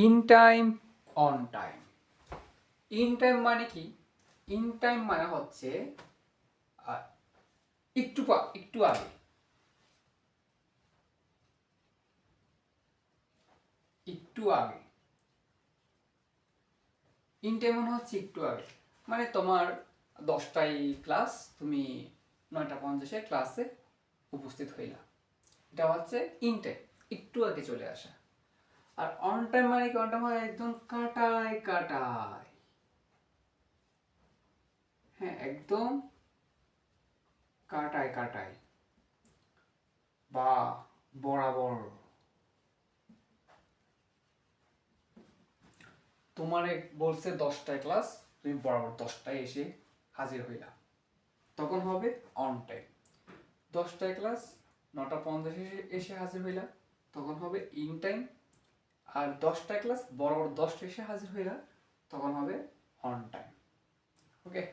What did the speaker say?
In time, on time. In time মানে কি? In time মানে হচ্ছে একটু আগে, একটু আগে। ইন টাইম মানে হচ্ছে একটু আগে, মানে তোমার 10টায় ক্লাস, তুমি 9:50 ক্লাসে উপস্থিত হইলা, এটা হচ্ছে ইন টাইম, একটু আগে চলে আসা। আর অন টাইম মানে কি? অন টাইম হয় একদম কাটায় কাটায়, হ্যাঁ একদম কাটায় কাটায় বা বরাবর। তোমারে বলছে 10টায় ক্লাস, তুমি বরাবর 10টায় এসে হাজির হইলা, তখন হবে অন টাইম। 10টায় ক্লাস, 9:50 এসে হাজির হইলা, তখন হবে ইন টাইম। আর 10টায় ক্লাস, বরাবর 10টায় এসে হাজির হইলা, তখন হবে অন টাইম। ওকে।